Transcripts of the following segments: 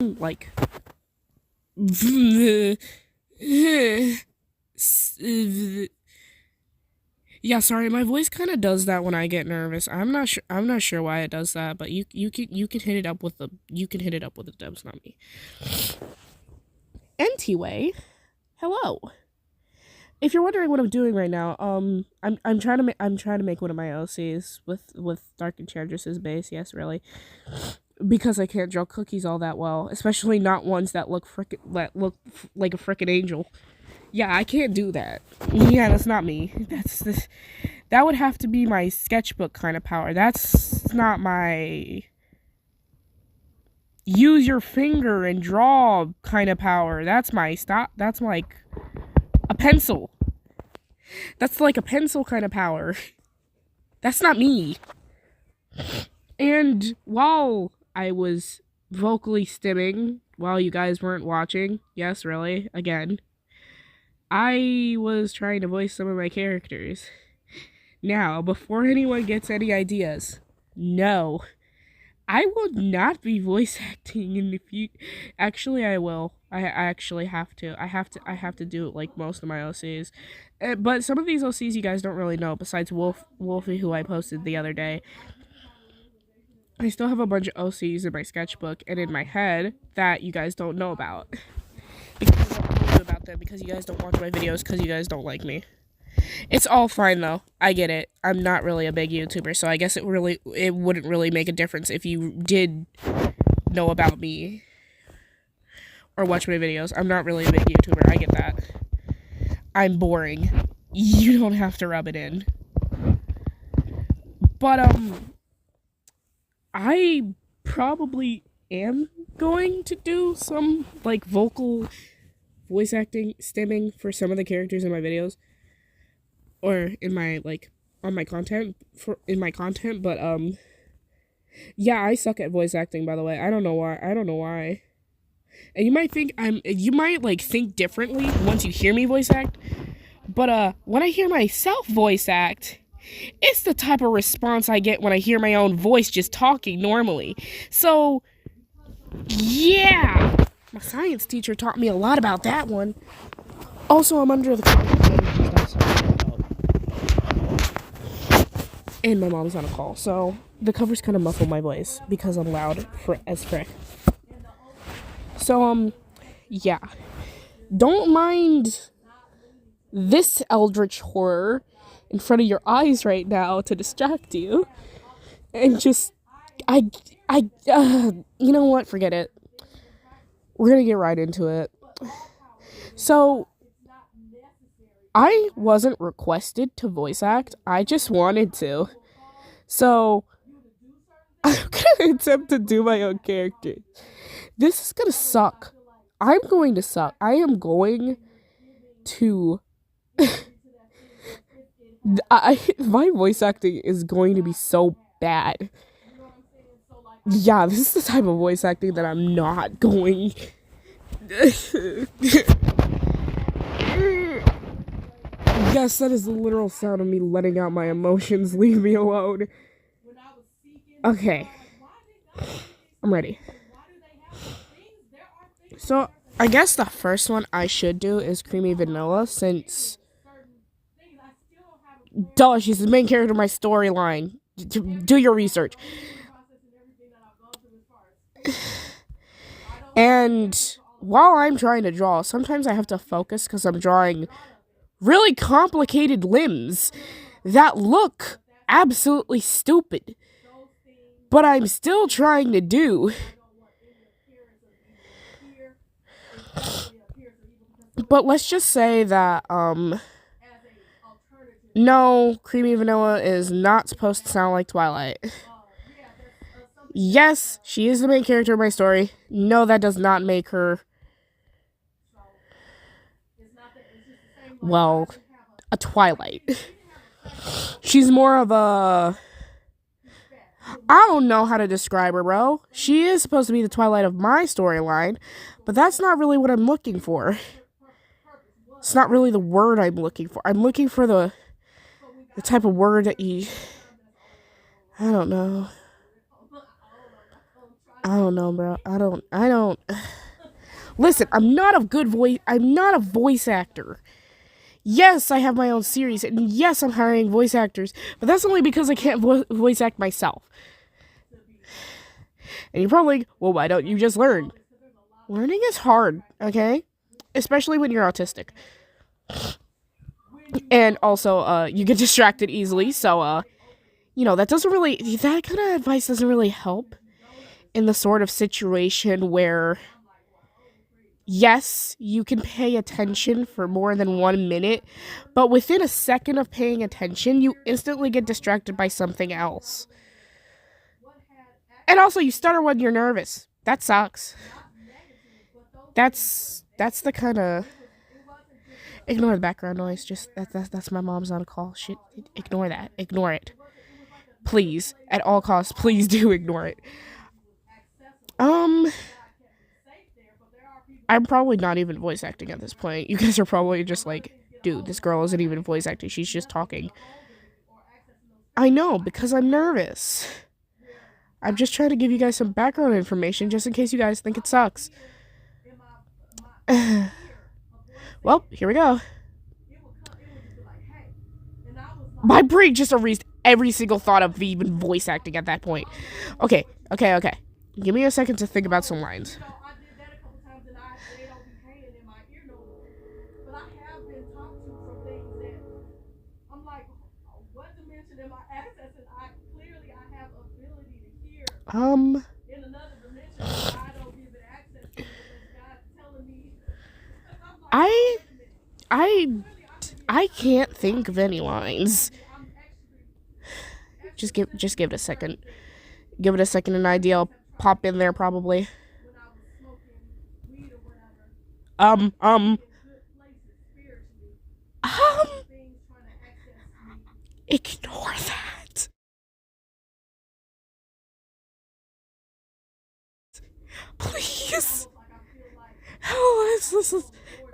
like yeah, sorry, my voice kind of does that when I get nervous. I'm not sure why it does that, but you can hit it up with the dubs, not me. Anyway, hello. If you're wondering what I'm doing right now, I'm trying to make one of my OCs with Dark Enchantress's base. Yes, really, because I can't draw cookies all that well, especially not ones that look like a frickin' angel. Yeah, I can't do that. Yeah, that's not me. That would have to be my sketchbook kind of power. That's not my use your finger and draw kind of power. That's my stop. That's like a pencil. That's like a pencil kind of power. That's not me. And while I was vocally stimming, while you guys weren't watching, yes, really, again, I was trying to voice some of my characters. Now, before anyone gets any ideas, no, I will not be voice acting in the future. Actually, I will. I actually have to. I have to do it like most of my OCs. But some of these OCs you guys don't really know, besides Wolfie, who I posted the other day. I still have a bunch of OCs in my sketchbook and in my head that you guys don't know about. Because I don't tell you about them because you guys don't watch my videos because you guys don't like me. It's all fine though. I get it. I'm not really a big YouTuber, so I guess it wouldn't really make a difference if you did know about me or watch my videos. I'm not really a big YouTuber. I get that. I'm boring. You don't have to rub it in. But I probably am going to do some like vocal voice acting stimming for some of the characters in my videos. Or in my, like, on my content, but, yeah, I suck at voice acting, by the way. I don't know why. And you might think differently once you hear me voice act, but, when I hear myself voice act, it's the type of response I get when I hear my own voice just talking normally. So, yeah! My science teacher taught me a lot about that one. Also, I'm under the and my mom's on a call, so the covers kind of muffle my voice because I'm loud as frick. So, yeah. Don't mind this eldritch horror in front of your eyes right now to distract you. And just, you know what? Forget it. We're gonna get right into it. So, I wasn't requested to voice act. I just wanted to. So, I'm gonna attempt to do my own character. This is gonna suck. I'm going to suck. I am going to... my voice acting is going to be so bad. Yeah, this is the type of voice acting that I'm not going... Yes, that is the literal sound of me letting out my emotions. Leave me alone. Okay. I'm ready. So, I guess the first one I should do is Creamy Vanilla, since... Duh, she's the main character of my storyline. Do your research. And while I'm trying to draw, sometimes I have to focus because I'm drawing really complicated limbs that look absolutely stupid, but I'm still trying to do. But let's just say that, no, Creamy Vanilla is not supposed to sound like Twilight. Yes, she is the main character of my story. No, that does not make her, well, a Twilight. She's more of a... I don't know how to describe her, bro. She is supposed to be the Twilight of my storyline, but that's not really what I'm looking for. It's not really the word I'm looking for. I'm looking for the type of word that you... I don't know. I don't know, bro. I don't. Listen, I'm not a voice actor. Yes, I have my own series, and yes, I'm hiring voice actors, but that's only because I can't voice act myself. And you're probably like, well, why don't you just learn? Learning is hard, okay? Especially when you're autistic. And also, you get distracted easily, so, that kind of advice doesn't really help in the sort of situation where, yes, you can pay attention for more than 1 minute, but within a second of paying attention, you instantly get distracted by something else. And also, you stutter when you're nervous. That sucks. That's the kind of. Ignore the background noise. Just that's my mom's on a call. Shit, ignore that. Ignore it, please. At all costs, please do ignore it. I'm probably not even voice acting at this point. You guys are probably just like, dude, this girl isn't even voice acting. She's just talking. I know, because I'm nervous. I'm just trying to give you guys some background information just in case you guys think it sucks. Well, here we go. My brain just erased every single thought of even voice acting at that point. Okay. Give me a second to think about some lines. I can't think of any lines. Just give it a second. Give it a second, an idea will pop in there probably. Ignore that. Please.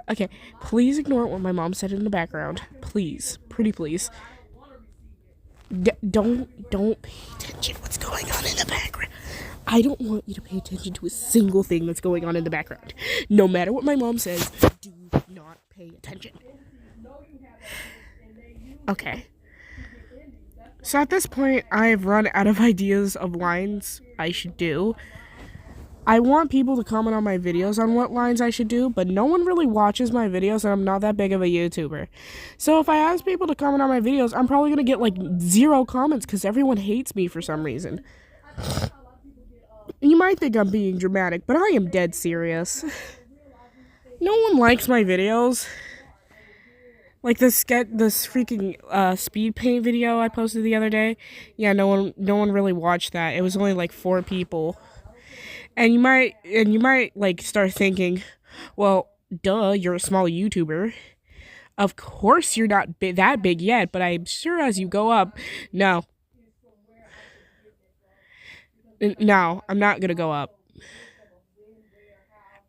Okay, please ignore what my mom said in the background. Please, pretty please. Don't pay attention what's going on in the background. I don't want you to pay attention to a single thing that's going on in the background. No matter what my mom says, do not pay attention. Okay. So at this point, I've run out of ideas of lines I should do. I want people to comment on my videos on what lines I should do, but no one really watches my videos and I'm not that big of a YouTuber. So if I ask people to comment on my videos, I'm probably going to get like 0 comments because everyone hates me for some reason. You might think I'm being dramatic, but I am dead serious. No one likes my videos. Like this freaking speed paint video I posted the other day. Yeah, no one really watched that. It was only like 4 people. And you might like start thinking, well, duh, you're a small YouTuber. Of course you're not that big yet, but I'm sure as you go up, no, I'm not gonna go up.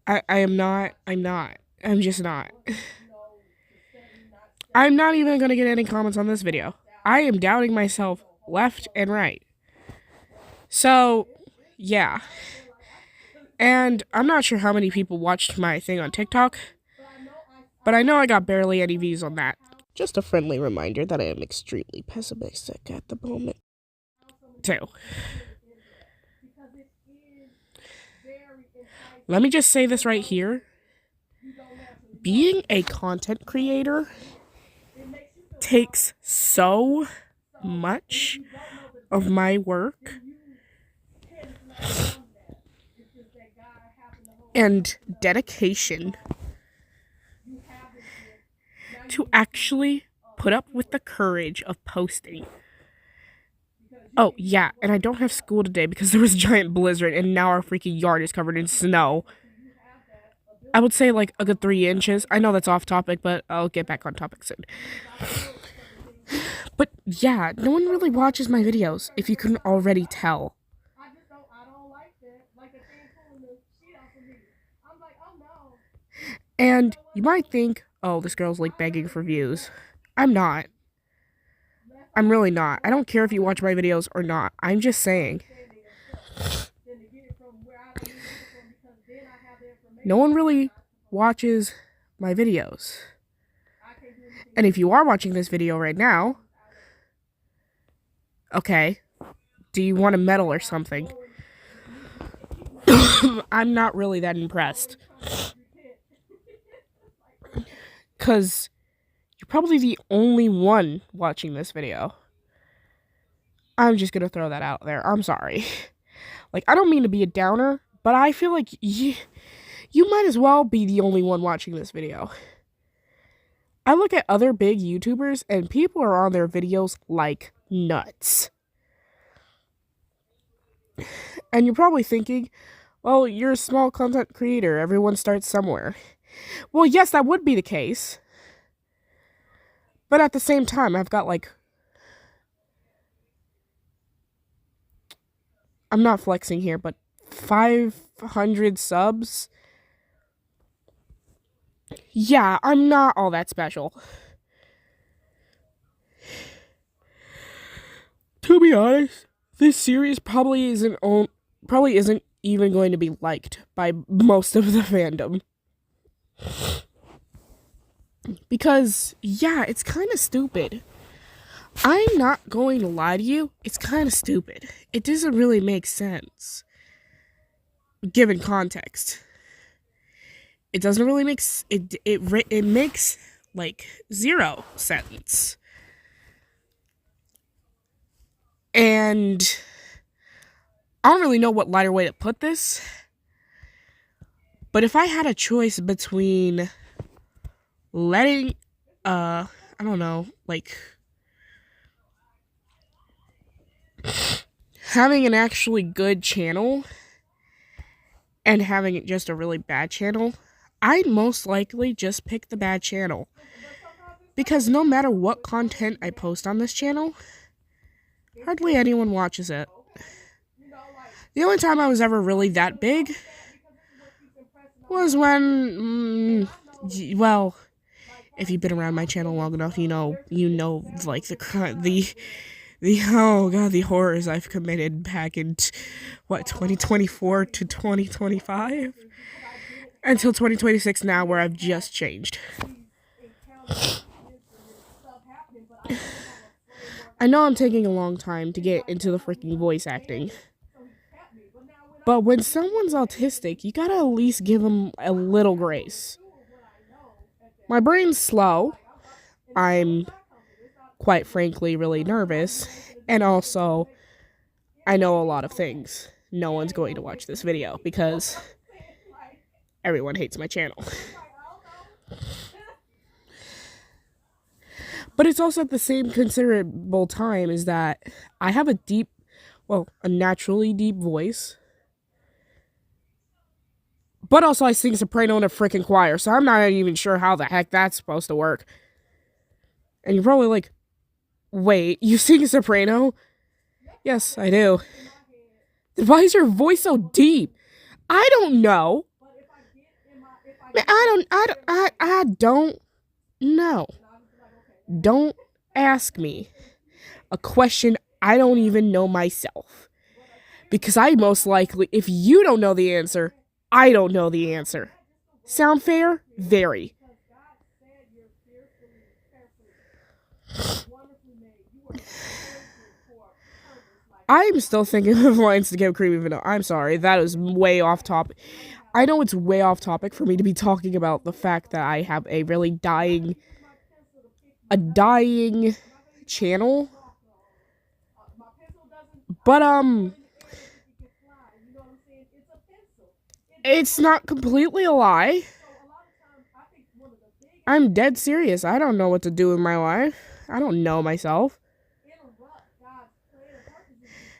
I'm not. I'm just not. I'm not even gonna get any comments on this video. I am doubting myself left and right. So, yeah. And I'm not sure how many people watched my thing on TikTok, but I know I got barely any views on that. Just a friendly reminder that I am extremely pessimistic at the moment. 2. Let me just say this right here. Being a content creator takes so much of my work and dedication to actually put up with the courage of posting. Oh, yeah, and I don't have school today because there was a giant blizzard and now our freaking yard is covered in snow. I would say like a good 3 inches. I know that's off topic, but I'll get back on topic soon. But yeah, no one really watches my videos, if you couldn't already tell. And you might think, oh, this girl's like begging for views. I'm not. I'm really not. I don't care if you watch my videos or not. I'm just saying. no one really watches my videos. And if you are watching this video right now, okay, do you want a medal or something? I'm not really that impressed. Because you're probably the only one watching this video. I'm just gonna throw that out there. I'm sorry. Like, I don't mean to be a downer, but I feel like you might as well be the only one watching this video. I look at other big YouTubers, and people are on their videos like nuts. And you're probably thinking, well, you're a small content creator. Everyone starts somewhere. Well, yes, that would be the case. But at the same time, I've got like... I'm not flexing here, but 500 subs. Yeah, I'm not all that special. To be honest, this series probably isn't even going to be liked by most of the fandom. Because, yeah, it's kind of stupid. I'm not going to lie to you, it's kind of stupid. It doesn't really make sense, given context. It doesn't really make it makes like 0 sense. And I don't really know what lighter way to put this, but if I had a choice between letting I don't know, like having an actually good channel and having it just a really bad channel, I'd most likely just pick the bad channel. Because no matter what content I post on this channel, hardly anyone watches it. The only time I was ever really that big was when, well, if you've been around my channel long enough, you know, like the horrors I've committed back in, 2024 to 2025? Until 2026 now, where I've just changed. I know I'm taking a long time to get into the freaking voice acting. But when someone's autistic, you gotta at least give them a little grace. My brain's slow. I'm, quite frankly, really nervous. And also, I know a lot of things. No one's going to watch this video because everyone hates my channel. But it's also at the same considerable time is that I have a naturally deep voice. But also I sing soprano in a freaking choir, so I'm not even sure how the heck that's supposed to work. And you're probably like, wait, you sing soprano? Yes, I do. Then why is your voice so deep? I don't know. I don't know. Don't ask me a question I don't even know myself. Because I most likely, if you don't know the answer, I don't know the answer. Sound fair? Very. I'm still thinking of lines to give creamy vanilla. I'm sorry, that is way off topic. I know it's way off topic for me to be talking about the fact that I have a really dying channel. But, it's not completely a lie. I'm dead serious. I don't know what to do with my life. I don't know myself.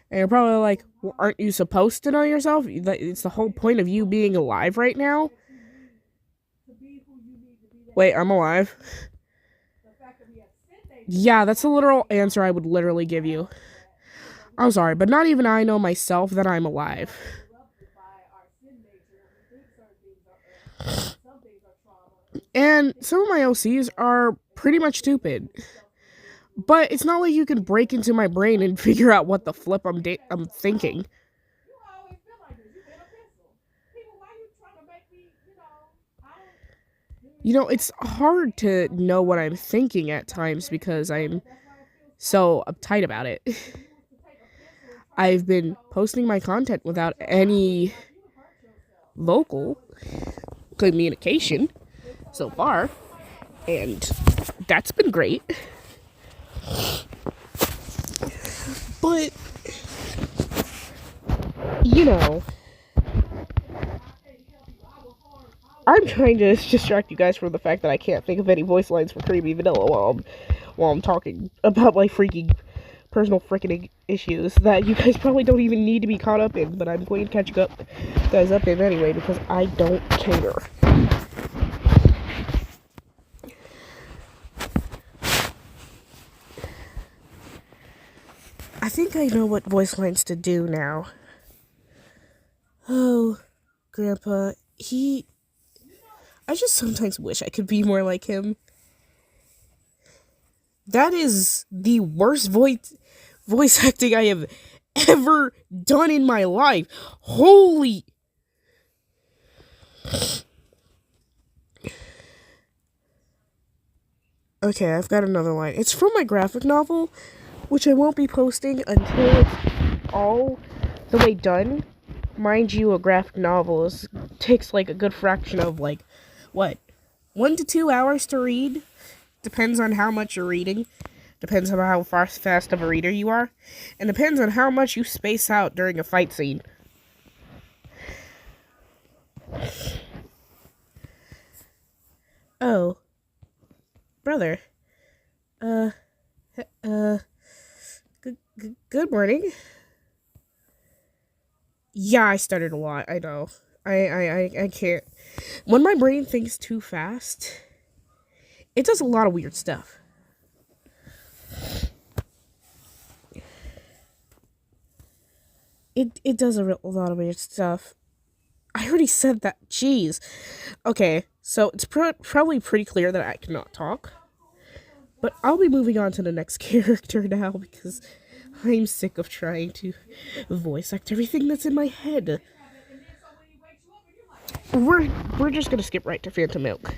And you're probably like, well, aren't you supposed to know yourself? It's the whole point of you being alive right now. Wait, I'm alive. Yeah, that's a literal answer I would literally give you. I'm sorry, but not even I know myself that I'm alive. And some of my OCs are pretty much stupid. But it's not like you can break into my brain and figure out what the flip I'm thinking. It's hard to know what I'm thinking at times because I'm so uptight about it. I've been posting my content without any vocal communication so far, and that's been great. But, I'm trying to distract you guys from the fact that I can't think of any voice lines for Creamy Vanilla while I'm talking about my freaking personal freaking issues that you guys probably don't even need to be caught up in, but I'm going to catch you guys up in anyway because I don't care. I think I know what voice lines to do now. Oh, Grandpa, I just sometimes wish I could be more like him. That is the worst voice acting I have ever done in my life. Holy... Okay, I've got another line. It's from my graphic novel, which I won't be posting until it's all the way done. Mind you, a graphic novel takes like a good fraction of 1 to 2 hours to read. Depends on how much you're reading. Depends on how fast of a reader you are. And depends on how much you space out during a fight scene. Oh. Brother. Good morning. Yeah, I stuttered a lot, I know. I can't. When my brain thinks too fast, it does a lot of weird stuff. It does a lot of weird stuff. I already said that. Jeez. Okay, so it's probably pretty clear that I cannot talk. But I'll be moving on to the next character now because I'm sick of trying to voice act everything that's in my head. We're just gonna skip right to Phantom Milk.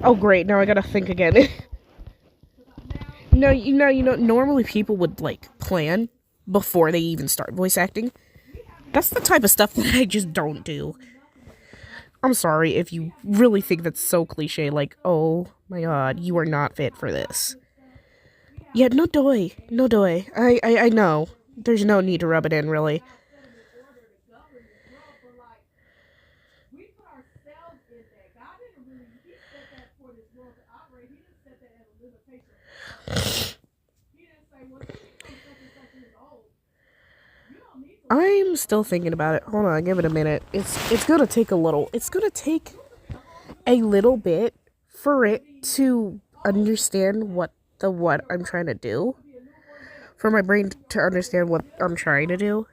Oh great, now I gotta think again. No, normally people would plan before they even start voice acting. That's the type of stuff that I just don't do. I'm sorry if you really think that's so cliche, oh my god, you are not fit for this. Yeah, no doy. I know. There's no need to rub it in, really. I'm still thinking about it. Hold on, give it a minute. It's gonna take a little bit for it to understand what I'm trying to do. For my brain to understand what I'm trying to do.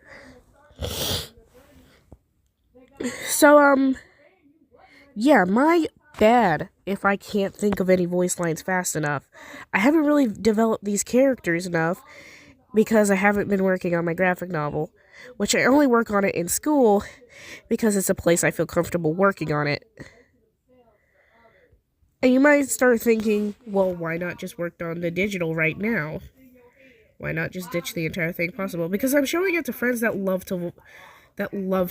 So, yeah, my bad if I can't think of any voice lines fast enough. I haven't really developed these characters enough because I haven't been working on my graphic novel, which I only work on it in school because it's a place I feel comfortable working on it. And you might start thinking, well, why not just work on the digital right now? Why not just ditch the entire thing possible? Because I'm showing it to friends that love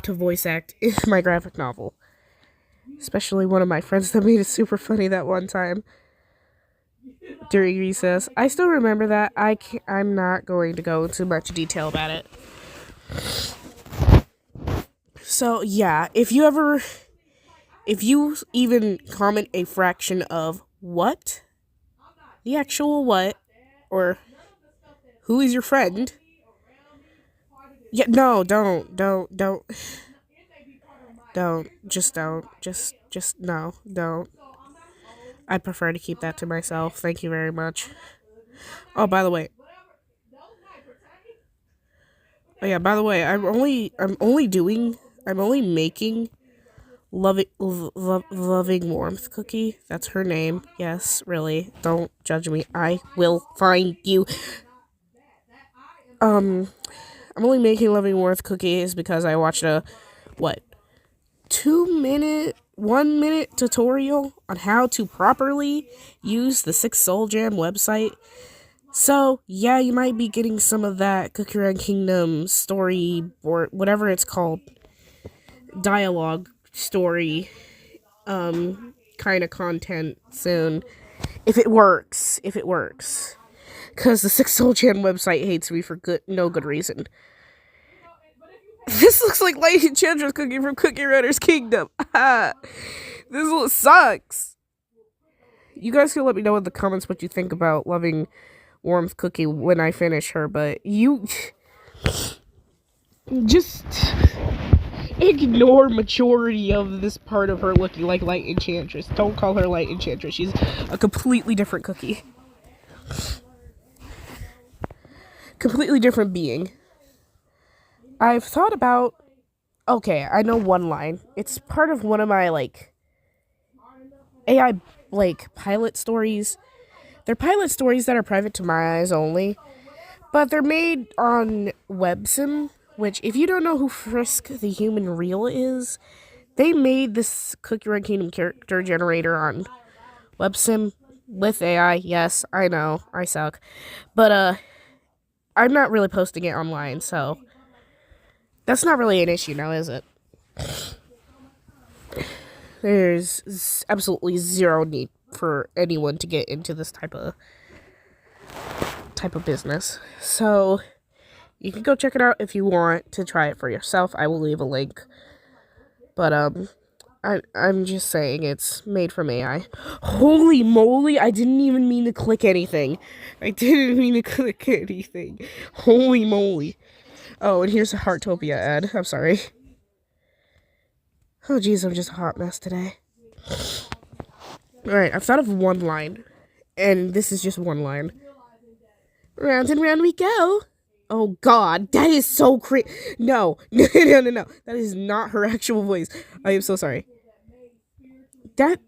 to voice act in my graphic novel. Especially one of my friends that made it super funny that one time during recess. I still remember that. I'm not going to go into much detail about it. So, yeah, if you even comment a fraction of what, the actual what, or who is your friend, yeah, no, don't, just, no, don't. I'd prefer to keep that to myself. Thank you very much. Oh, by the way. Oh yeah, by the way, I'm only making loving warmth cookie. That's her name. Yes, really. Don't judge me. I will find you. I'm only making loving warmth cookies because I watched 1 minute tutorial on how to properly use the Six Soul Jam website. So, yeah, you might be getting some of that Cookie Run Kingdom story, or whatever it's called, dialogue story, kind of content soon. If it works. Because the Six Soul Jam website hates me for no good reason. This looks like Lady Enchantress Cookie from Cookie Runner's Kingdom. This sucks. You guys can let me know in the comments what you think about Loving Warmth Cookie when I finish her, but you just ignore maturity of this part of her looking like Light Enchantress. Don't call her Light Enchantress. She's a completely different cookie. Completely different being. I've thought about... Okay, I know one line. It's part of one of my, AI, pilot stories. They're pilot stories that are private to my eyes only. But they're made on WebSim, which, if you don't know who Frisk the Human Reel is, they made this Cookie Run Kingdom character generator on WebSim with AI. Yes, I know, I suck. But, I'm not really posting it online, so... That's not really an issue now, is it? There's absolutely zero need for anyone to get into this type of business. So, you can go check it out if you want to try it for yourself. I will leave a link. But, I'm just saying it's made from AI. Holy moly, I didn't even mean to click anything. Holy moly. Oh, and here's a Heartopia ad. I'm sorry. Oh, jeez, I'm just a hot mess today. Alright, I've thought of one line. And this is just one line. Round and round we go. Oh, God. That is so No. No. That is not her actual voice. I am so sorry. That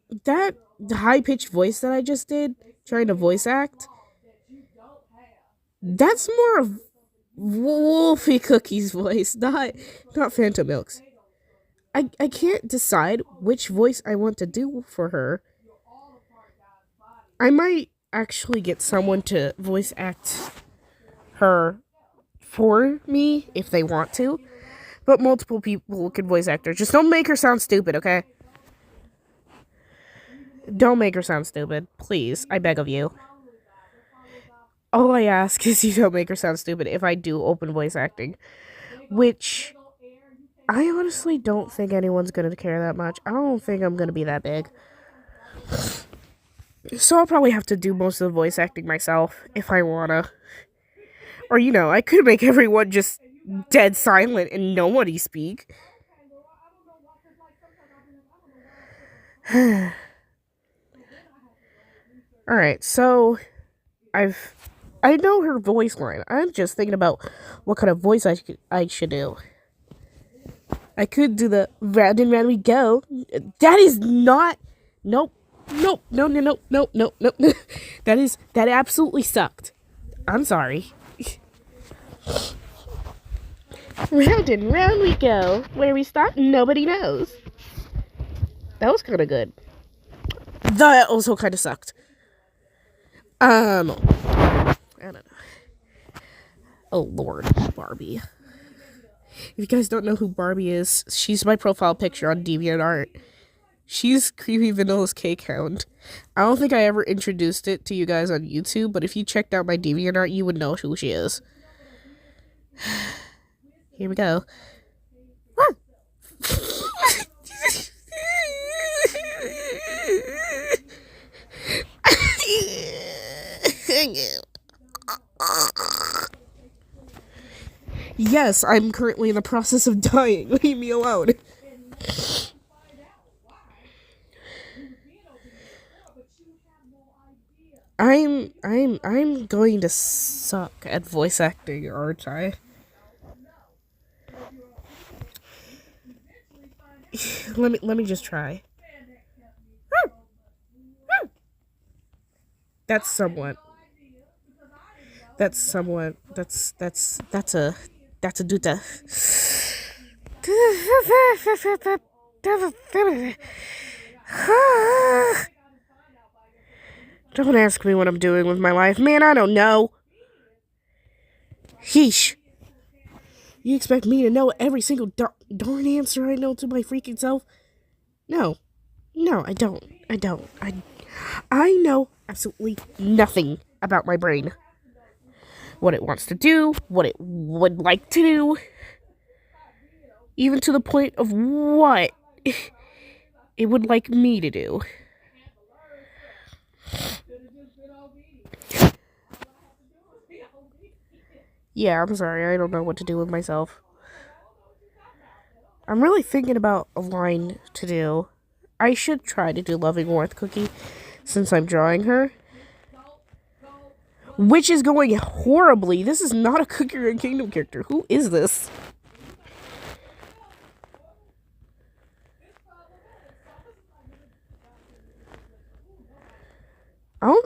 high-pitched voice that I just did, trying to voice act, that's more of Wolfie Cookie's voice, not Phantom Milk's. I can't decide which voice I want to do for her. I might actually get someone to voice act her for me if they want to, but multiple people can voice act her. Just don't make her sound stupid, okay? Don't make her sound stupid, please. I beg of you. All I ask is you don't make her sound stupid if I do open voice acting. Which, I honestly don't think anyone's gonna care that much. I don't think I'm gonna be that big. So I'll probably have to do most of the voice acting myself, if I wanna. Or, I could make everyone just dead silent and nobody speak. Alright, so... I know her voice line. I'm just thinking about what kind of voice I should do. I could do the round and round we go. That is not... Nope. No. That absolutely sucked. I'm sorry. Round and round we go. Where we stop, nobody knows. That was kind of good. That also kind of sucked. I don't know. Oh, Lord, Barbie. If you guys don't know who Barbie is, she's my profile picture on DeviantArt. She's Creepy Vanilla's Cake Hound. I don't think I ever introduced it to you guys on YouTube, but if you checked out my DeviantArt, you would know who she is. Here we go. Yes, I'm currently in the process of dying. Leave me alone. I'm going to suck at voice acting, aren't I? Let me just try. That's somewhat. That's a duta. Don't ask me what I'm doing with my life. Man, I don't know. Heesh. You expect me to know every single darn answer I know to my freaking self? No. No, I don't. I know absolutely nothing about my brain. What it wants to do, what it would like to do, even to the point of what it would like me to do. Yeah, I'm sorry, I don't know what to do with myself. I'm really thinking about a line to do. I should try to do Loving Warmth Cookie since I'm drawing her. Which is going horribly. This is not a Cookie Run Kingdom character. Who is this?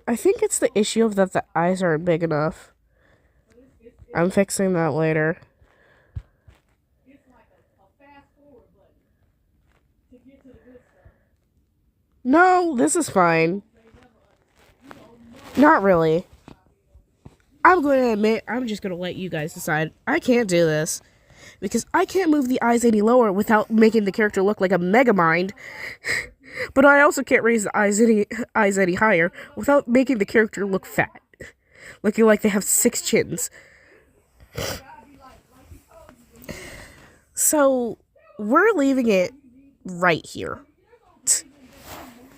I think it's the issue of that the eyes aren't big enough. I'm fixing that later. No, this is fine. Not really. I'm going to admit, I'm just going to let you guys decide. I can't do this. Because I can't move the eyes any lower without making the character look like a Megamind. But I also can't raise the eyes any higher without making the character look fat. Looking like they have 6 chins. So, we're leaving it right here.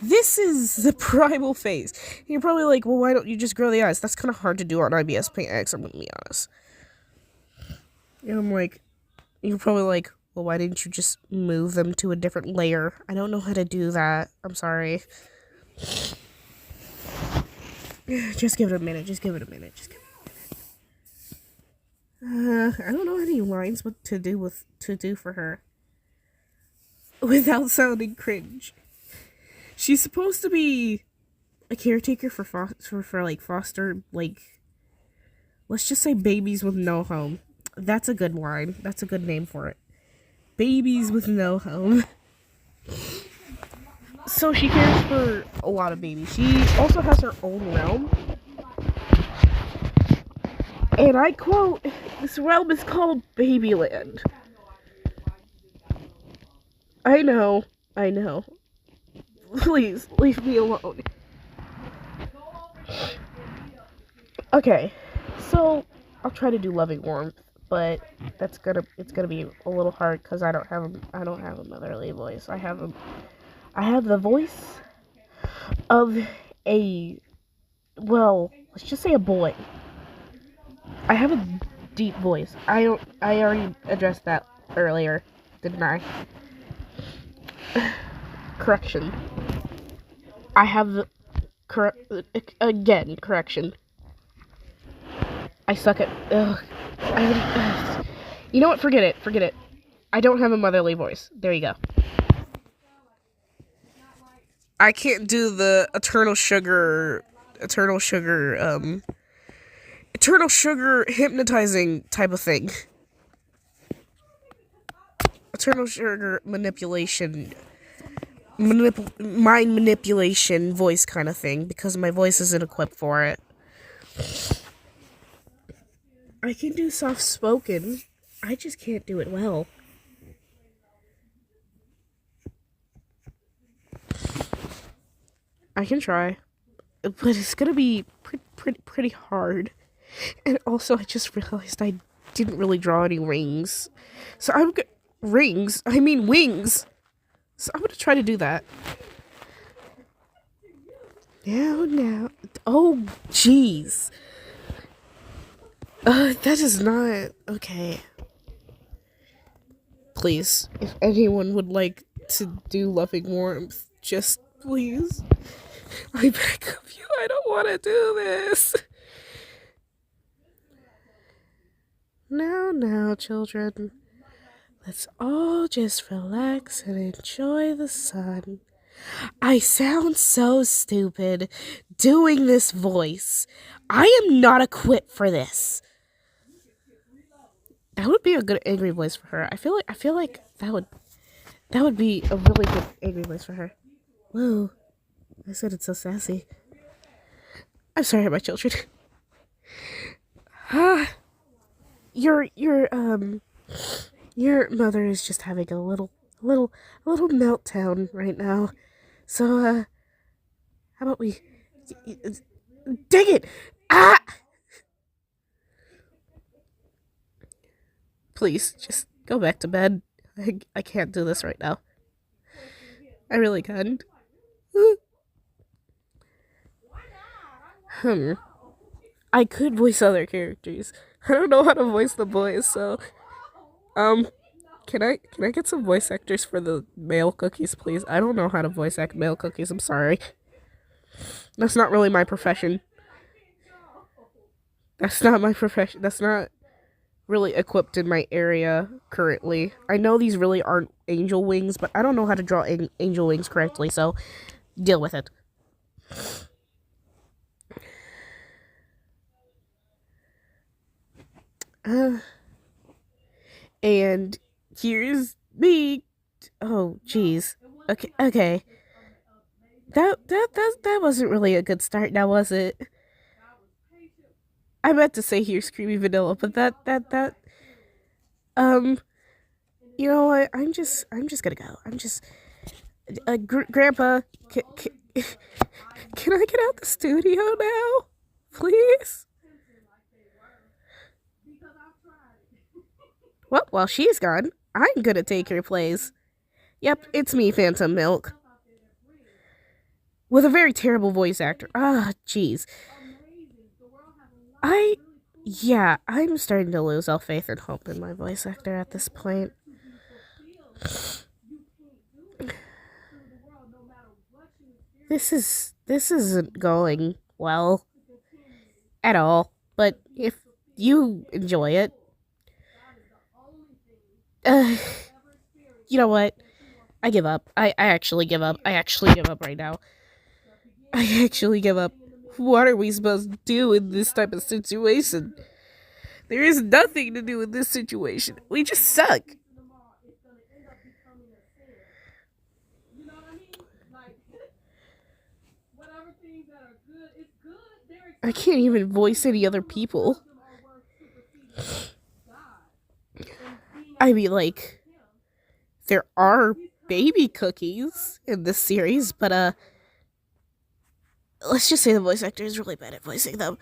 This is the primal phase. You're probably like, well, why don't you just grow the eyes? That's kind of hard to do on IBS Paint X, I'm going to be honest. And I'm like, you're probably like, well, why didn't you just move them to a different layer? I don't know how to do that. I'm sorry. Just give it a minute. I don't know any lines what to do for her without sounding cringe. She's supposed to be a caretaker for foster, like, let's just say babies with no home. That's a good line. That's a good name for it. Babies with no home. So she cares for a lot of babies. She also has her own realm. And I quote, this realm is called Babyland. I know. Please, leave me alone. Okay, so I'll try to do Loving Warmth, but it's gonna be a little hard because I don't have a motherly voice. I have the voice of let's just say a boy. I have a deep voice. I already addressed that earlier, didn't I? Correction. I have the correction. I suck at you know what? Forget it. I don't have a motherly voice. There you go. I can't do the eternal sugar hypnotizing type of thing. Eternal sugar manipulation, mind manipulation voice kind of thing, because my voice isn't equipped for it. I can do soft spoken. I just can't do it well. I can try, but it's gonna be pretty hard. And also, I just realized I didn't really draw any rings. So wings. So I'm gonna try to do that. Now. Oh, jeez. That is not okay. Please, if anyone would like to do Loving Warmth, just please. I beg of you, I don't want to do this. Now, children. Let's all just relax and enjoy the sun. I sound so stupid doing this voice. I am not equipped for this. That would be a good angry voice for her. I feel like that would That would be a really good angry voice for her. Whoa. I said it's so sassy. I'm sorry, my children. Your mother is just having a little meltdown right now. So, how about we... Dang it! Ah! Please, just go back to bed. I can't do this right now. I really can't. I could voice other characters. I don't know how to voice the boys, so... Can I get some voice actors for the male cookies, please? I don't know how to voice act male cookies, I'm sorry. That's not really my profession. That's not my profession. That's not really equipped in my area currently. I know these really aren't angel wings, but I don't know how to draw angel wings correctly, so deal with it. And here's me. Oh, jeez. Okay. That wasn't really a good start, now was it? I meant to say here's creamy vanilla, but you know what? I'm just gonna go. I'm just, Grandpa, can I get out the studio now, please? Well, while she's gone, I'm gonna take her place. Yep, it's me, Phantom Milk. With a very terrible voice actor. Ah, jeez. Yeah, I'm starting to lose all faith and hope in my voice actor at this point. This isn't going well at all. But if you enjoy it, you know what? I give up. I actually give up. I actually give up right now. I actually give up. What are we supposed to do in this type of situation? There is nothing to do in this situation. We just suck. I can't even voice any other people. I mean, like, there are baby cookies in this series, but, let's just say the voice actor is really bad at voicing them.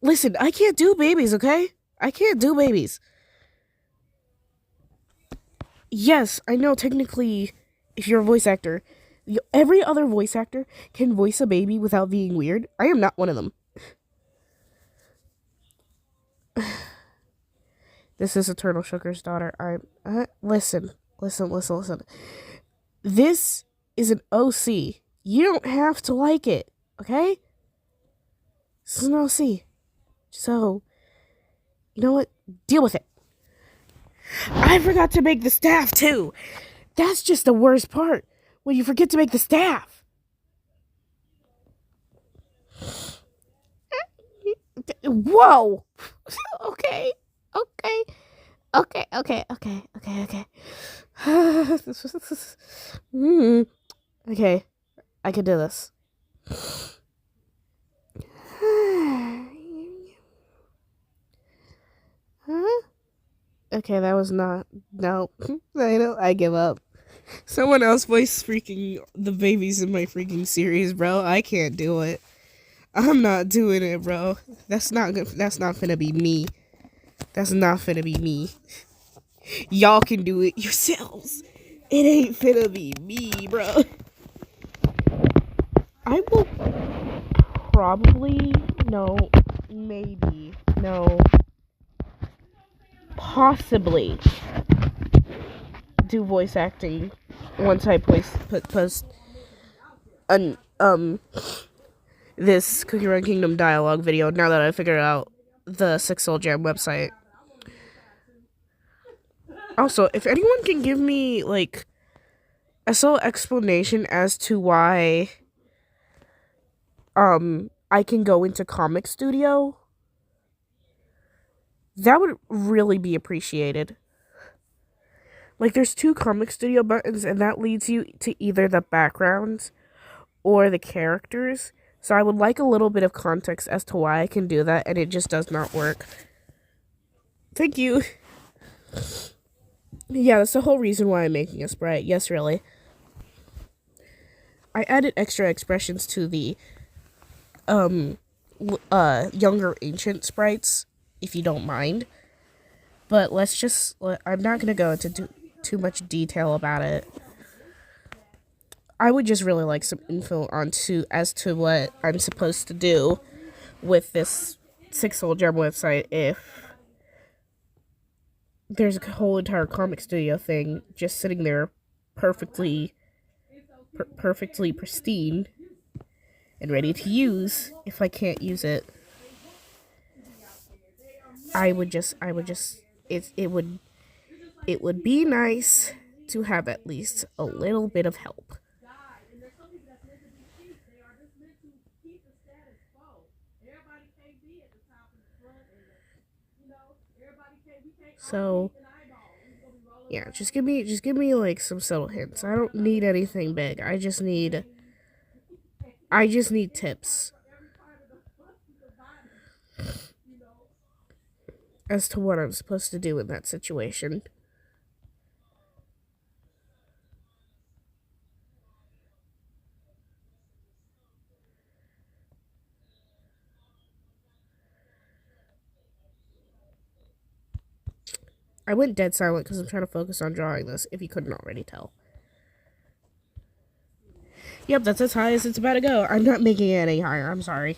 Listen, I can't do babies, okay? I can't do babies. Yes, I know technically, if you're a voice actor, every other voice actor can voice a baby without being weird. I am not one of them. This is Eternal Sugar's daughter. Listen. This is an OC. You don't have to like it, okay? This is an OC. So, you know what? Deal with it. I forgot to make the staff, too. That's just the worst part. When you forget to make the staff. Whoa. Okay. Okay. I can do this. Okay, that was not... No. I give up. Someone else voice freaking the babies in my freaking series, bro. I can't do it. I'm not doing it, bro. That's not gonna be me. That's not finna be me. Y'all can do it yourselves. It ain't finna be me, bro. I will probably, possibly do voice acting once I post this Cookie Run Kingdom dialogue video, now that I figured out the Six Soul Jam website. Also, if anyone can give me, like, a sole explanation as to why, I can go into Comic Studio, that would really be appreciated. Like, there's 2 comic studio buttons, and that leads you to either the backgrounds or the characters. So I would like a little bit of context as to why I can do that, and it just does not work. Thank you. Yeah, that's the whole reason why I'm making a sprite. Yes, really. I added extra expressions to the younger ancient sprites, if you don't mind. But I'm not gonna go into too much detail about it. I would just really like some info as to what I'm supposed to do with this 6-hole gem website if there's a whole entire comic studio thing just sitting there perfectly pristine and ready to use. If I can't use it, it would be nice to have at least a little bit of help. So yeah, just give me like some subtle hints. I don't need anything big. I just need tips as to what I'm supposed to do in that situation. I went dead silent because I'm trying to focus on drawing this, if you couldn't already tell. Yep, that's as high as it's about to go. I'm not making it any higher, I'm sorry.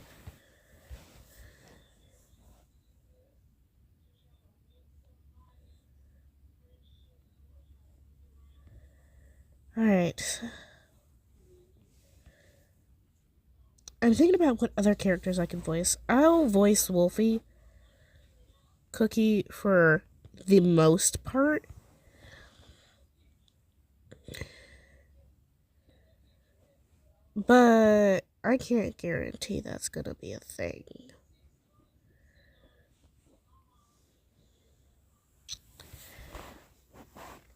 Alright. I'm thinking about what other characters I can voice. I'll voice Wolfie, Cookie for the most part. But I can't guarantee that's gonna be a thing.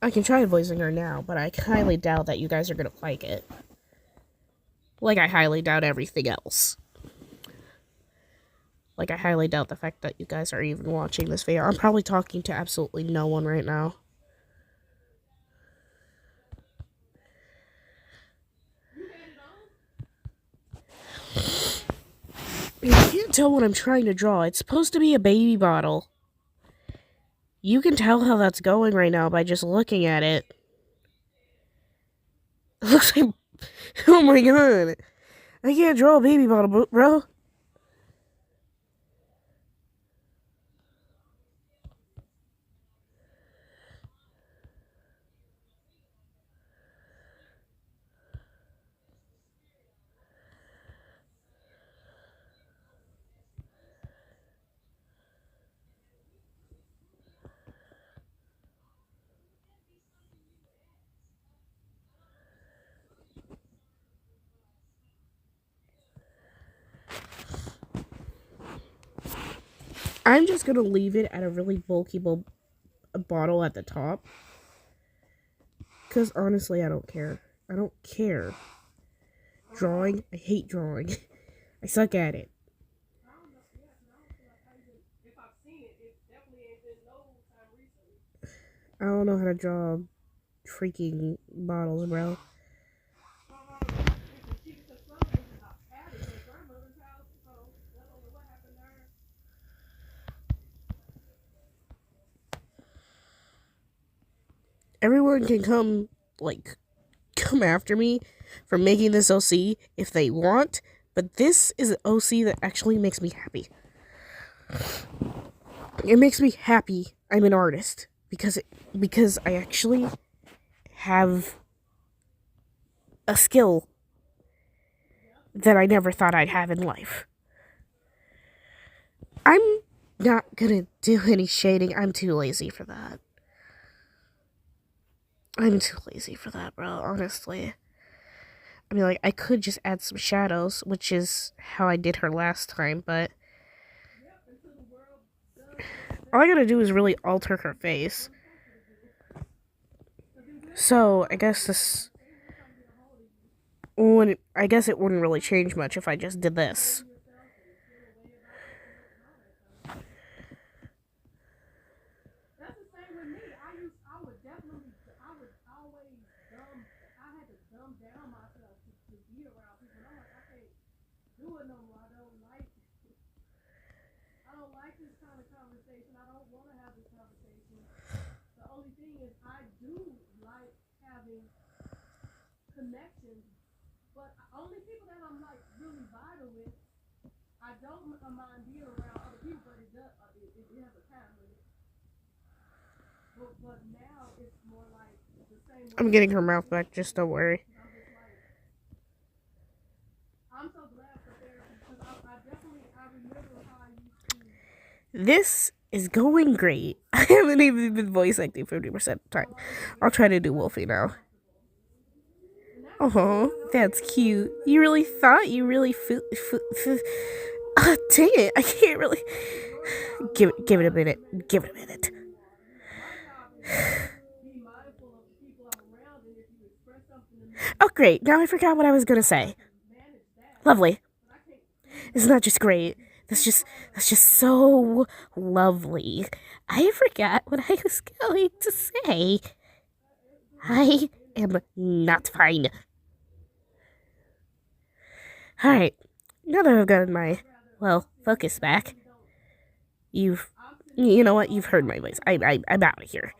I can try voicing her now, but I highly doubt that you guys are gonna like it. Like, I highly doubt everything else. Like, I highly doubt the fact that you guys are even watching this video. I'm probably talking to absolutely no one right now. You can't tell what I'm trying to draw. It's supposed to be a baby bottle. You can tell how that's going right now by just looking at it. It looks like... Oh my god. I can't draw a baby bottle, bro. I'm just gonna leave it at a really bulky bottle at the top. Because honestly, I don't care. I don't care. Drawing, I hate drawing. I suck at it. I don't know how to draw freaking bottles, bro. Everyone can come after me for making this OC if they want, but this is an OC that actually makes me happy. It makes me happy I'm an artist because I actually have a skill that I never thought I'd have in life. I'm not gonna do any shading. I'm too lazy for that. I'm too lazy for that, bro, honestly. I mean, like, I could just add some shadows, which is how I did her last time, but all I gotta do is really alter her face. So, I guess this wouldn't, I guess it wouldn't really change much if I just did this. I'm getting her mouth back, just don't worry. This is going great. I haven't even been voice acting 50% of the time. I'll try to do Wolfie now. Oh, that's cute. You really thought you really dang it, I can't really. Give it a minute. Give it a minute. Oh, great. Now I forgot what I was gonna say. Lovely. It's not just great. That's just so lovely. I forgot what I was going to say. I am not fine. Alright. Now that I've gotten my, focus back, you know what? You've heard my voice. I'm out of here.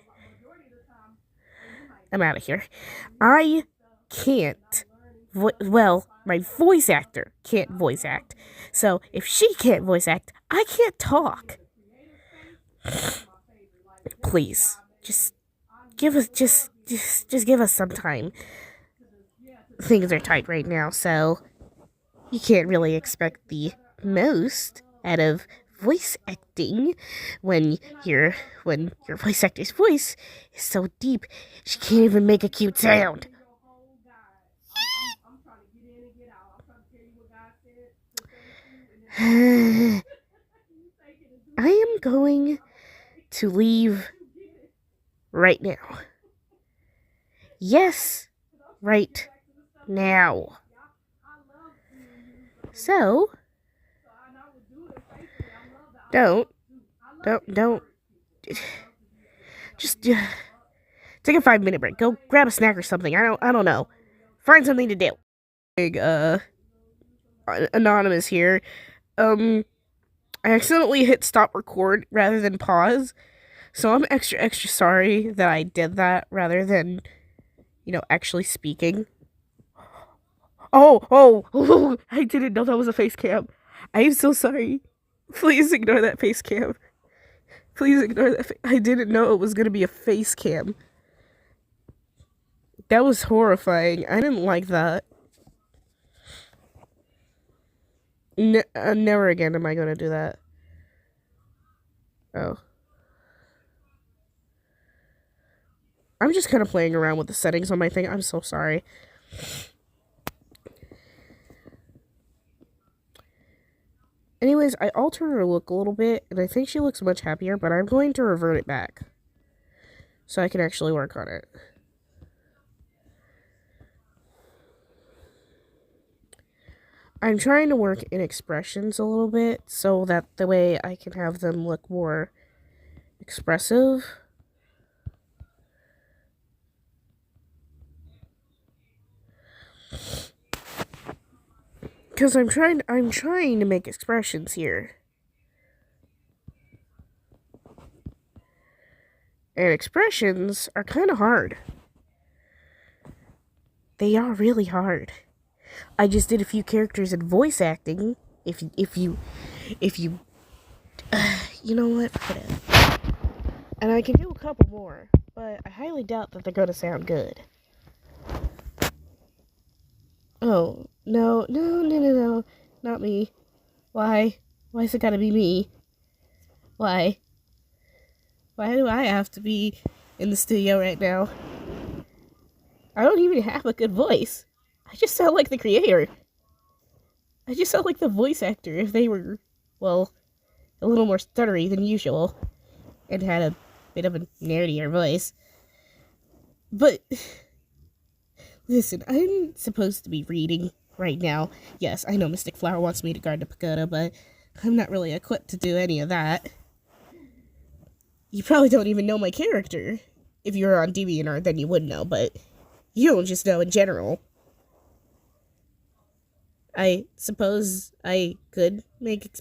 I'm out of here. I can't. My voice actor can't voice act. So if she can't voice act, I can't talk. Please, just give us some time. Things are tight right now, so you can't really expect the most out of voice acting when your voice actor's voice is so deep she can't even make a cute sound. I am going to leave right now. Yes, right now. So, don't. Just take a 5-minute break. Go grab a snack or something. I don't know. Find something to do. Anonymous here. I accidentally hit stop record rather than pause. So I'm extra sorry that I did that rather than, actually speaking. Oh, I didn't know that was a face cam. I am so sorry. Please ignore that face cam. Please ignore that. I didn't know it was going to be a face cam. That was horrifying. I didn't like that. Never again am I going to do that. Oh. I'm just kind of playing around with the settings on my thing. I'm so sorry. Anyways, I altered her look a little bit, and I think she looks much happier, but I'm going to revert it back so I can actually work on it. I'm trying to work in expressions a little bit so that the way I can have them look more expressive. Because I'm trying to make expressions here. And expressions are kind of hard. They are really hard. I just did a few characters in voice acting. If you you know what? And I can do a couple more, but I highly doubt that they're gonna sound good. Oh, no, not me. Why? Why is it gotta be me? Why? Why do I have to be in the studio right now? I don't even have a good voice. I just sound like the creator. I just sound like the voice actor if they were, a little more stuttery than usual and had a bit of a nerdier voice. But listen, I'm supposed to be reading right now. Yes, I know Mystic Flower wants me to guard the pagoda, but I'm not really equipped to do any of that. You probably don't even know my character. If you were on DeviantArt, then you would know, but you don't just know in general. I suppose I could make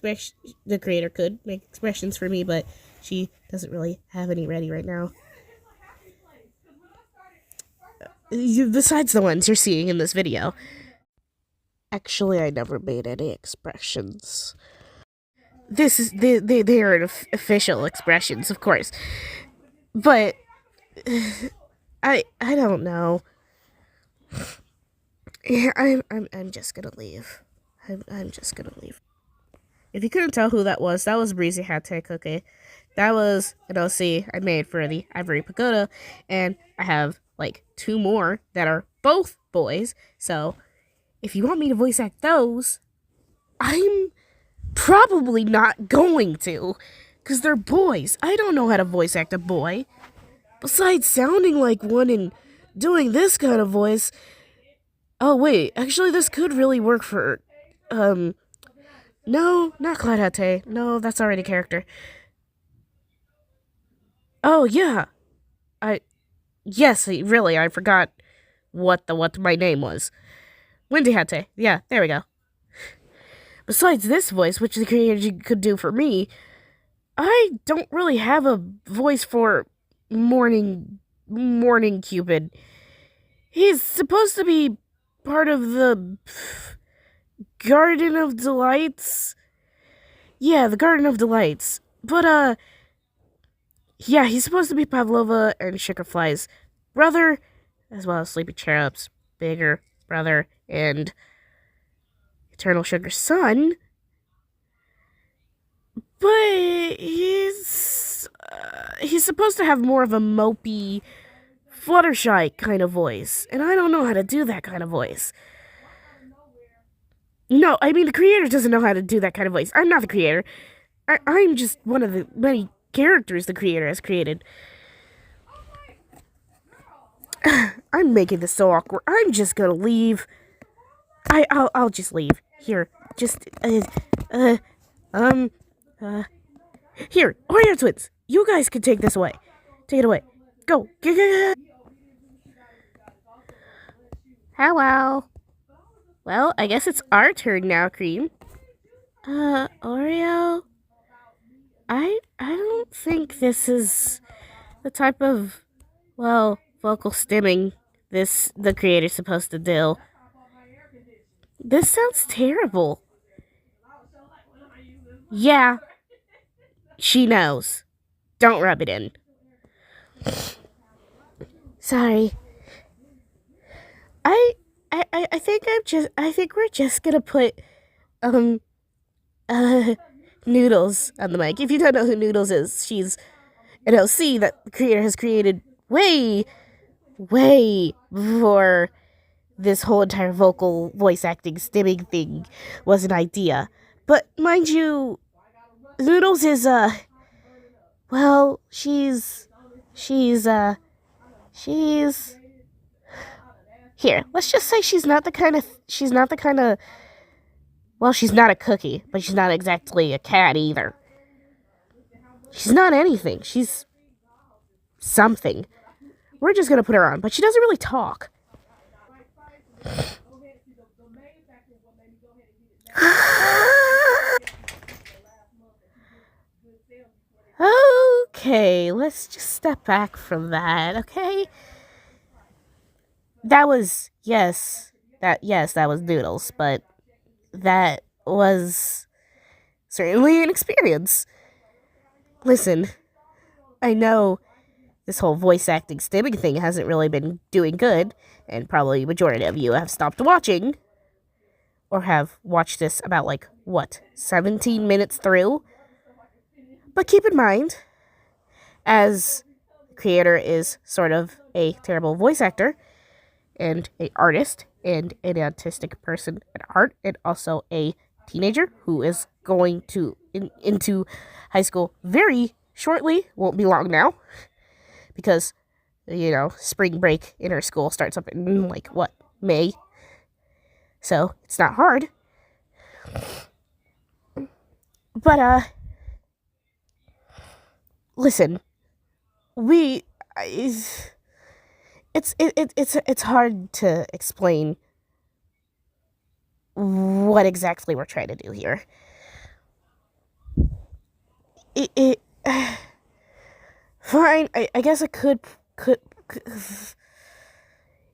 the creator could make expressions for me, but she doesn't really have any ready right now. Besides the ones you're seeing in this video. Actually, I never made any expressions. They are official expressions, of course. But I don't know. Yeah, I'm just gonna leave. I'm just gonna leave. If you couldn't tell who that was Breezy Hatte Cookie. That was an OC I made for the Ivory Pagoda, and I have like 2 more that are both boys. So if you want me to voice act those, I'm probably not going to, because they're boys. I don't know how to voice act a boy. Besides sounding like one and doing this kind of voice. Oh, wait. Actually, this could really work for, no, not Cloud. No, that's already a character. Oh, yeah. Yes, really, I forgot what my name was. Windy Hatte. Yeah, there we go. Besides this voice, which the creator could do for me, I don't really have a voice for Morning Cupid. He's supposed to be part of the Garden of Delights. Yeah, the Garden of Delights. But, yeah, he's supposed to be Pavlova and Sugarfly's brother, as well as Sleepy Cherub's bigger brother and Eternal Sugar's son. But he's supposed to have more of a mopey, Fluttershy kind of voice, and I don't know how to do that kind of voice. No, I mean, the creator doesn't know how to do that kind of voice. I'm not the creator. I'm just one of the many characters the creator has created. I'm making this so awkward. I'm just gonna leave. I'll just leave. Here, just, here, Oreo Twins. You guys can take this away. Take it away. Go. Hello. Well, I guess it's our turn now, Cream. Oreo? I don't think this is the type of, well, vocal stimming the creator's supposed to do. This sounds terrible. Yeah. She knows. Don't rub it in. Sorry. I think we're just gonna put Noodles on the mic. If you don't know who Noodles is, she's an OC that the creator has created way before this whole entire vocal voice acting stimming thing was an idea. But mind you, Noodles is well, she's here. Let's just say she's not the kind of well, she's not a cookie, but she's not exactly a cat either. She's not anything. She's something. We're just gonna put her on, but she doesn't really talk. Okay, let's just step back from that, okay? That was that was Noodles, but that was certainly an experience. Listen, I know this whole voice acting stimming thing hasn't really been doing good, and probably the majority of you have stopped watching, or have watched this about, 17 minutes through. But keep in mind, as the creator is sort of a terrible voice actor, and an artist, and an autistic person at heart, and also a teenager who is going to into high school very shortly, won't be long now, because spring break in her school starts up in, like, what, May? So, it's not hard. But, listen, it's hard to explain what exactly we're trying to do here. It fine. I guess it could.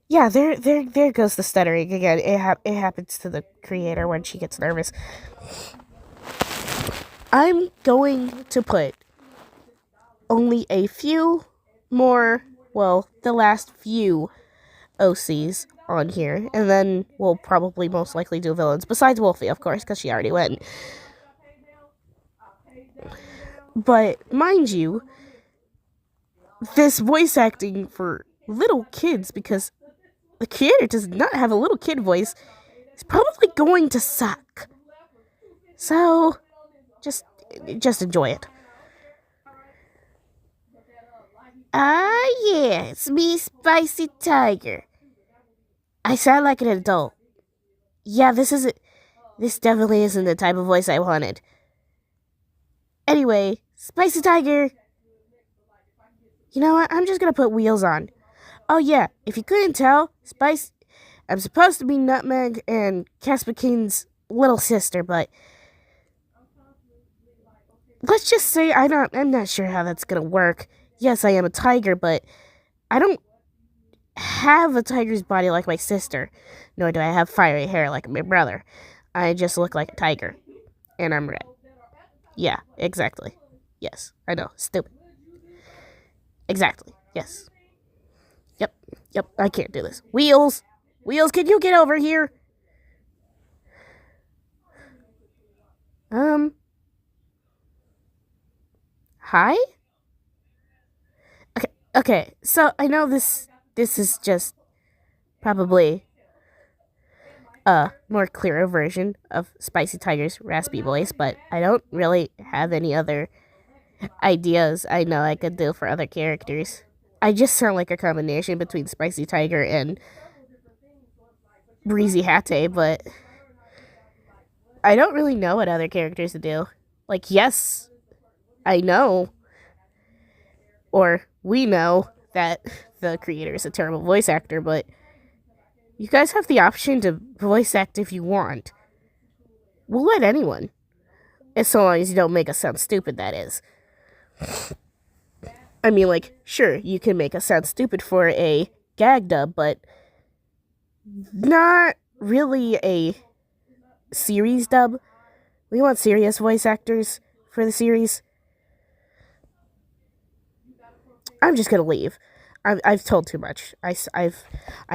Yeah, there goes the stuttering again. It happens to the creator when she gets nervous. I'm going to put only a few more, well, the last few OCs on here, and then we'll probably most likely do villains, besides Wolfie, of course, because she already went. But, mind you, this voice acting for little kids, because the creator does not have a little kid voice, is probably going to suck. So, just enjoy it. Ah, yeah, it's me, Spicy Tiger. I sound like an adult. Yeah, this definitely isn't the type of voice I wanted. Anyway, Spicy Tiger. You know what? I'm just gonna put wheels on. Oh yeah, if you couldn't tell, I'm supposed to be Nutmeg and Casper King's little sister, but let's just say I'm not sure how that's gonna work. Yes, I am a tiger, but I don't have a tiger's body like my sister, nor do I have fiery hair like my brother. I just look like a tiger, and I'm red. Yeah, exactly. Yes, I know, stupid. Exactly, yes. Yep, I can't do this. Wheels, can you get over here? Hi? Okay, so I know this is just probably a more clearer version of Spicy Tiger's raspy voice, but I don't really have any other ideas I know I could do for other characters. I just sound like a combination between Spicy Tiger and Breezy Hatte, but I don't really know what other characters to do. Like, yes, I know, or we know that the creator is a terrible voice actor, but you guys have the option to voice act if you want. We'll let anyone. As long as you don't make us sound stupid, that is. I mean, like, sure, you can make us sound stupid for a gag dub, but not really a series dub. We want serious voice actors for the series. I'm just gonna leave. I've told too much. I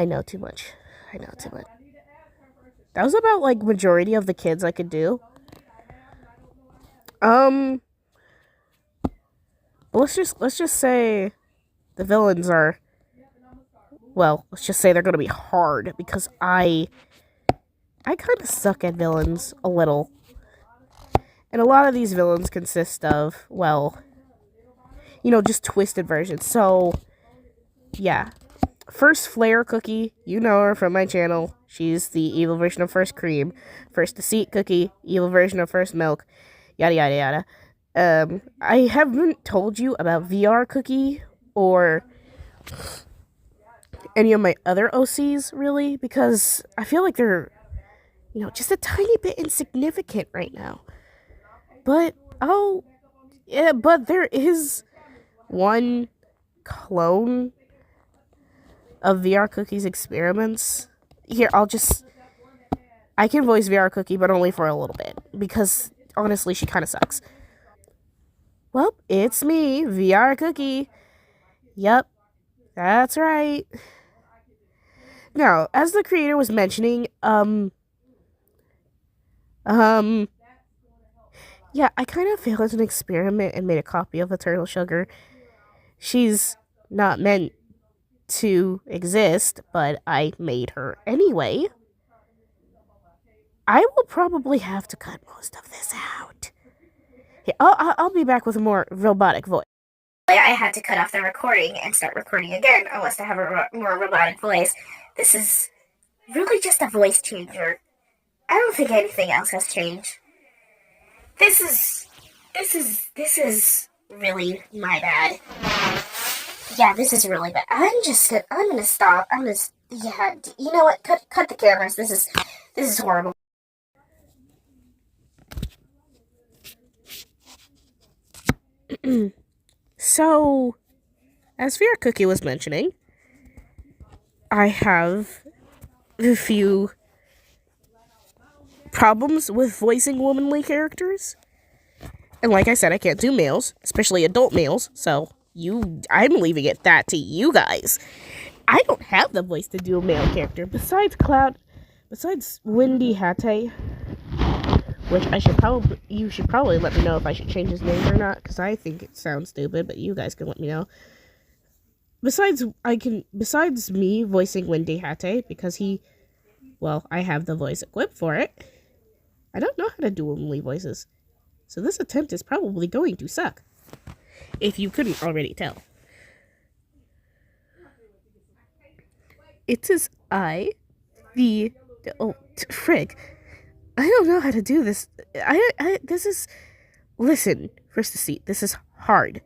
know too much. I know too much. That was about, like, majority of the kids I could do. Let's just say the villains are, well, let's just say they're gonna be hard, because I kind of suck at villains a little. And a lot of these villains consist of, well, just twisted versions. So, yeah. First Flare Cookie, you know her from my channel. She's the evil version of First Cream. First Deceit Cookie, evil version of First Milk. Yada, yada, yada. I haven't told you about VR Cookie or any of my other OCs, really, because I feel like they're, just a tiny bit insignificant right now. But, but there is one clone of VR Cookie's experiments. Here, I can voice VR Cookie, but only for a little bit, because, honestly, she kind of sucks. Well, it's me, VR Cookie. Yep, that's right. Now, as the creator was mentioning, yeah, I kind of failed as an experiment and made a copy of Eternal Sugar. She's not meant to exist, but I made her anyway. I will probably have to cut most of this out. Yeah, I'll be back with a more robotic voice. I had to cut off the recording and start recording again unless I have a more robotic voice. This is really just a voice changer. I don't think anything else has changed. This is really my bad. Yeah, this is really bad. I'm gonna stop. Yeah, you know what? Cut the cameras. This is horrible. So, as Vera Cookie was mentioning, I have a few problems with voicing womanly characters. And like I said, I can't do males, especially adult males, so I'm leaving it that to you guys. I don't have the voice to do a male character besides Wendy Hatte, which you should probably let me know if I should change his name or not, because I think it sounds stupid, but you guys can let me know. Besides me voicing Wendy Hatte, because I have the voice equipped for it, I don't know how to do womanly voices. So this attempt is probably going to suck, if you couldn't already tell. It says frig. I don't know how to do this. Listen, first to see, this is hard.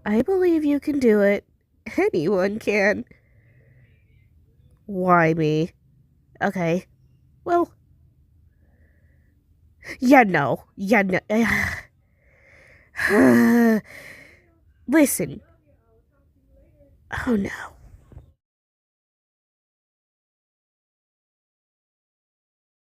I believe you can do it. Anyone can. Why me? Okay. Well. Yeah, no. Listen. Oh no.